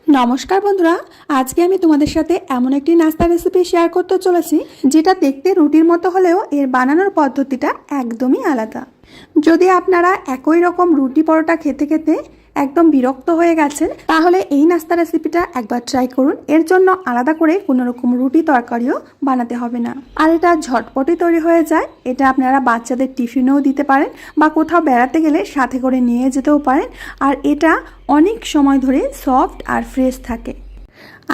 নমস্কার বন্ধুরা, আজকে আমি তোমাদের সাথে এমন একটি নাস্তা রেসিপি শেয়ার করতে চলেছি যেটা দেখতে রুটির মতো হলেও এর বানানোর পদ্ধতিটা একদমই আলাদা। যদি আপনারা একই রকম রুটি পরোটা খেতে খেতে একদম বিরক্ত হয়ে গেছেন, তাহলে এই নাস্তা রেসিপিটা একবার ট্রাই করুন। এর জন্য আলাদা করে কোনো রকম রুটি তরকারিও বানাতে হবে না, আর এটা ঝটপটই তৈরি হয়ে যায়। এটা আপনারা বাচ্চাদের টিফিনেও দিতে পারেন বা কোথাও বেড়াতে গেলে সাথে করে নিয়ে যেতেও পারেন, আর এটা অনেক সময় ধরে সফট আর ফ্রেশ থাকে।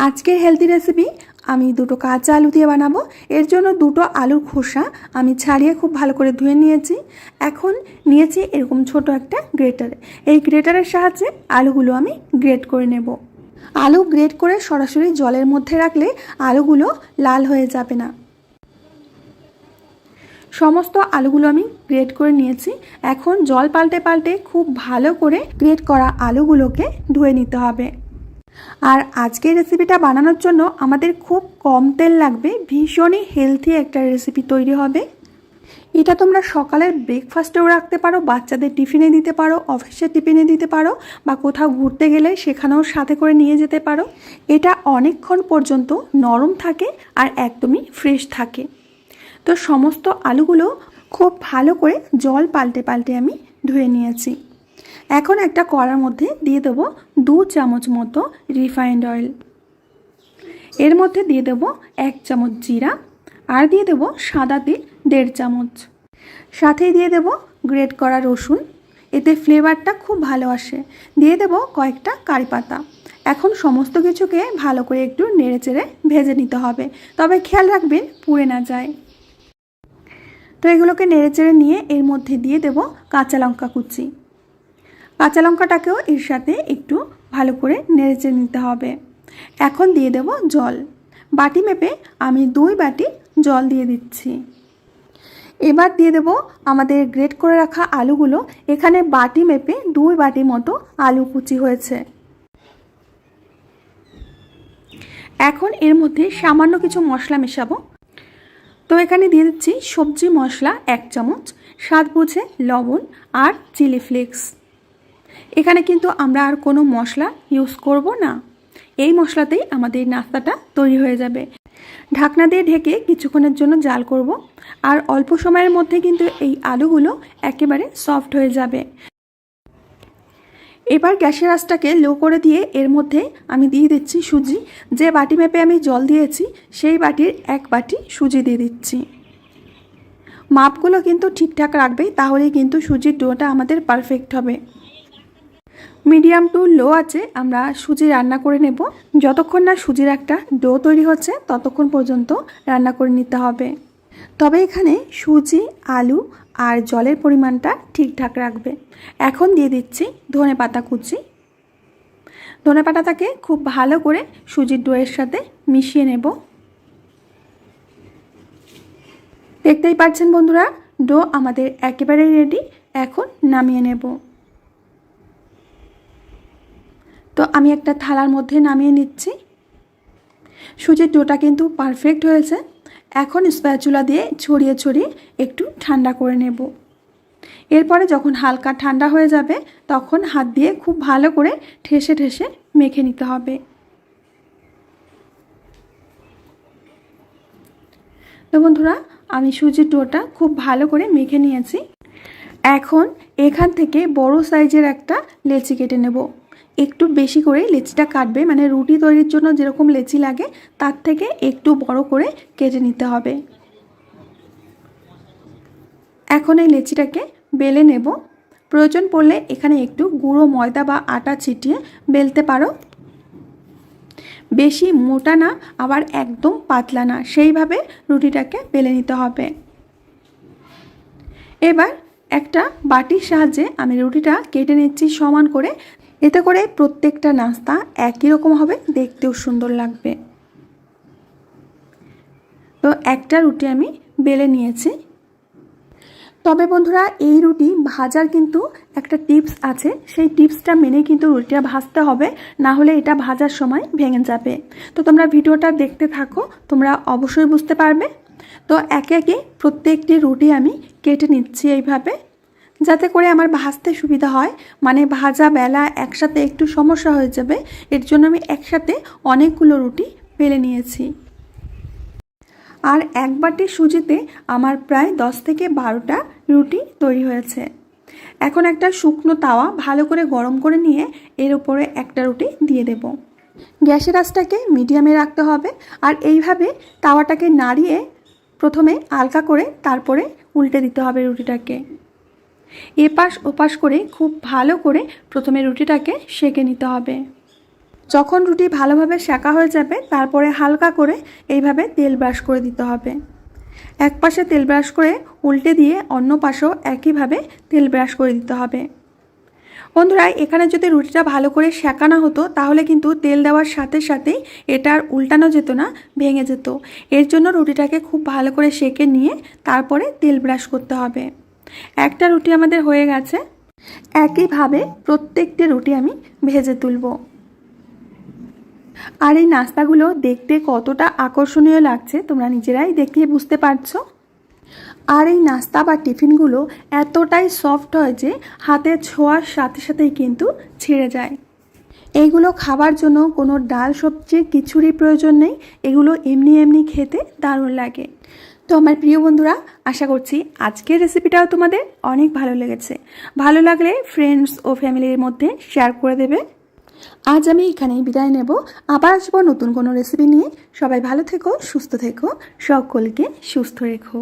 আজকের হেলদি রেসিপি আমি দুটো কাঁচা আলু দিয়ে বানাবো। এর জন্য দুটো আলুর খোসা আমি ছাড়িয়ে খুব ভালো করে ধুয়ে নিয়েছি। এখন নিয়েছি এরকম ছোট একটা গ্রেটার। এই গ্রেটারের সাহায্যে আলুগুলো আমি গ্রেট করে নেব। আলু গ্রেট করে সরাসরি জলের মধ্যে রাখলে আলুগুলো লাল হয়ে যাবে না। সমস্ত আলুগুলো আমি গ্রেট করে নিয়েছি। এখন জল পাল্টে পাল্টে খুব ভালো করে গ্রেট করা আলুগুলোকে ধুয়ে নিতে হবে। আর আজকের রেসিপিটা বানানোর জন্য আমাদের খুব কম তেল লাগবে, ভীষণই হেলথি একটা রেসিপি তৈরি হবে। এটা তোমরা সকালের ব্রেকফাস্টেও রাখতে পারো, বাচ্চাদের টিফিনে দিতে পারো, অফিসের টিফিনে দিতে পারো, বা কোথাও ঘুরতে গেলে সেখানেও সাথে করে নিয়ে যেতে পারো। এটা অনেকক্ষণ পর্যন্ত নরম থাকে আর একদমই ফ্রেশ থাকে। তো সমস্ত আলুগুলো খুব ভালো করে জল পাল্টে পাল্টে আমি ধুয়ে নিয়েছি। এখন একটা কড়ার মধ্যে দিয়ে দেবো 2 চামচ মতো রিফাইন্ড অয়েল। এর মধ্যে দিয়ে দেবো 1 চামচ জিরা, আর দিয়ে দেবো সাদা তেল 1.5 চামচ। সাথেই দিয়ে দেবো গ্রেট করা রসুন, এতে ফ্লেভারটা খুব ভালো আসে। দিয়ে দেবো কয়েকটা কারি পাতা। এখন সমস্ত কিছুকে ভালো করে একটু নেড়েচেড়ে ভেজে নিতে হবে, তবে খেয়াল রাখবেন পুড়ে না যায়। তো এগুলোকে নেড়েচেড়ে নিয়ে এর মধ্যে দিয়ে দেবো কাঁচা লঙ্কা কুচি। কাঁচা লঙ্কাটাকেও এর সাথে একটু ভালো করে নেড়েচেড়ে নিতে হবে। এখন দিয়ে দেব জল। বাটি মেপে আমি 2 বাটি জল দিয়ে দিচ্ছি। এবার দিয়ে দেব আমাদের গ্রেট করে রাখা আলুগুলো। এখানে বাটি মেপে 2 বাটি মতো আলু কুচি হয়েছে। এখন এর মধ্যে সামান্য কিছু মশলা মেশাবো। তো এখানে দিয়ে দিচ্ছি সবজি মশলা 1 চামচ, স্বাদ বুঝে লবণ আর চিলি ফ্লেক্স। এখানে কিন্তু আমরা আর কোনো মশলা ইউজ করব না, এই মশলাতেই আমাদের নাস্তাটা তৈরি হয়ে যাবে। ঢাকনা দিয়ে ঢেকে কিছুক্ষণের জন্য জাল করব, আর অল্প সময়ের মধ্যে কিন্তু এই আলুগুলো একেবারে সফট হয়ে যাবে। এবার গ্যাসের আঁচটাকে লো করে দিয়ে এর মধ্যে আমি দিয়ে দিচ্ছি সুজি। যে বাটি মেপে আমি জল দিয়েছি সেই বাটির 1 বাটি সুজি দিয়ে দিচ্ছি। মাপগুলো কিন্তু ঠিকঠাক রাখবে, তাহলেই কিন্তু সুজির ডোটা আমাদের পারফেক্ট হবে। মিডিয়াম টু লো আছে আমরা সুজি রান্না করে নেব। যতক্ষণ না সুজির একটা ডো তৈরি হচ্ছে ততক্ষণ পর্যন্ত রান্না করে নিতে হবে। তবে এখানে সুজি, আলু আর জলের পরিমাণটা ঠিকঠাক রাখবে। এখন দিয়ে দিচ্ছি ধনেপাতা কুচি। ধনেপাতাটাকে খুব ভালো করে সুজির ডোয়ের সাথে মিশিয়ে নেব। দেখতেই পাচ্ছেন বন্ধুরা, ডো আমাদের একেবারে রেডি। এখন নামিয়ে নেব। তো আমি একটা থালার মধ্যে নামিয়ে নিচ্ছি। সুজির ডোটা কিন্তু পারফেক্ট হয়েছে। এখন স্প্যাচুলা দিয়ে ছড়িয়ে ছড়িয়ে একটু ঠান্ডা করে নেব। এরপরে যখন হালকা ঠান্ডা হয়ে যাবে তখন হাত দিয়ে খুব ভালো করে ঠেসে ঠেসে মেখে নিতে হবে। তো বন্ধুরা, আমি সুজির ডোটা খুব ভালো করে মেখে নিয়েছি। এখন এখান থেকে বড় সাইজের একটা লেচি কেটে নেব। একটু বেশি করে লেচিটা কাটবে, মানে রুটি তৈরির জন্য যেরকম লেচি লাগে তার থেকে একটু বড় করে কেটে নিতে হবে। এখন এই লেচিটাকে বেলে নেব। প্রয়োজন পড়লে এখানে একটু গুঁড়ো ময়দা বা আটা ছিটিয়ে বেলতে পারো। বেশি মোটা না, আবার একদম পাতলা না, সেইভাবে রুটিটাকে বেলে নিতে হবে। এবার একটা বাটির সাহায্যে আমি রুটিটা কেটে নিচ্ছি সমান করে। এতে করে প্রত্যেকটা নাস্তা একই রকম হবে, দেখতেও সুন্দর লাগবে। তো একটা রুটি আমি বেলে নিয়েছি। তবে বন্ধুরা, এই রুটি ভাজার কিন্তু একটা টিপস আছে, সেই টিপসটা মেনে কিন্তু রুটিটা ভাজতে হবে, না হলে এটা ভাজার সময় ভেঙে যাবে। তো তোমরা ভিডিওটা দেখতে থাকো, তোমরা অবশ্যই বুঝতে পারবে। তো একে একে প্রত্যেকটি রুটি আমি কেটে নিচ্ছি এইভাবে। যাতে করে আমার ভাজতে সুবিধা হয়, মানে ভাজা বেলা একসাথে একটু সমস্যা হয়ে যাবে, এর জন্য আমি একসাথে অনেকগুলো রুটি বেলে নিয়েছি। আর এক বাটি সুজিতে আমার প্রায় 10 থেকে 12টা রুটি তৈরি হয়েছে। এখন একটা শুকনো তাওয়া ভালো করে গরম করে নিয়ে এর উপরে একটা রুটি দিয়ে দেব। গ্যাসের আঁচটাকে মিডিয়ামে রাখতে হবে, আর এইভাবে তাওয়াটাকে নাড়িয়ে প্রথমে হালকা করে তারপরে উল্টে দিতে হবে রুটিটাকে। এপাশ ওপাশ করে খুব ভালো করে প্রথমে রুটিটাকে সেঁকে নিতে হবে। যখন রুটি ভালোভাবে সেঁকা হয়ে যাবে তারপরে হালকা করে এইভাবে তেল ব্রাশ করে দিতে হবে। এক পাশে তেল ব্রাশ করে উল্টে দিয়ে অন্য পাশেও একইভাবে তেল ব্রাশ করে দিতে হবে। বন্ধুরা, এখানে যদি রুটিটা ভালো করে সেঁকানো হতো তাহলে কিন্তু তেল দেওয়ার সাথে সাথেই এটা আর উল্টানো যেত না, ভেঙে যেত। এর জন্য রুটিটাকে খুব ভালো করে সেঁকে নিয়ে তারপরে তেল ব্রাশ করতে হবে। একটা রুটি আমাদের হয়ে গেছে। একইভাবে প্রত্যেকটি রুটি আমি ভেজে তুলব। আর এই নাস্তাগুলো দেখতে কতটা আকর্ষণীয় লাগছে তোমরা নিজেরাই দেখে বুঝতে পারছো। আর এই নাস্তা বা টিফিনগুলো এতটাই সফট হয় যে হাতে ছোঁয়ার সাথে সাথেই কিন্তু ছিঁড়ে যায়। এইগুলো খাবার জন্য কোনো ডাল সবজি কিছুরই প্রয়োজন নেই, এগুলো এমনি এমনি খেতে দারুণ লাগে। তো আমার প্রিয় বন্ধুরা, আশা করছি আজকের রেসিপিটাও তোমাদের অনেক ভালো লেগেছে। ভালো লাগলে ফ্রেন্ডস ও ফ্যামিলির মধ্যে শেয়ার করে দেবে। আজ আমি এখানেই বিদায় নেব, আবার আসবো নতুন কোনো রেসিপি নিয়ে। সবাই ভালো থেকো, সুস্থ থেকো, সকলকে সুস্থ রেখো।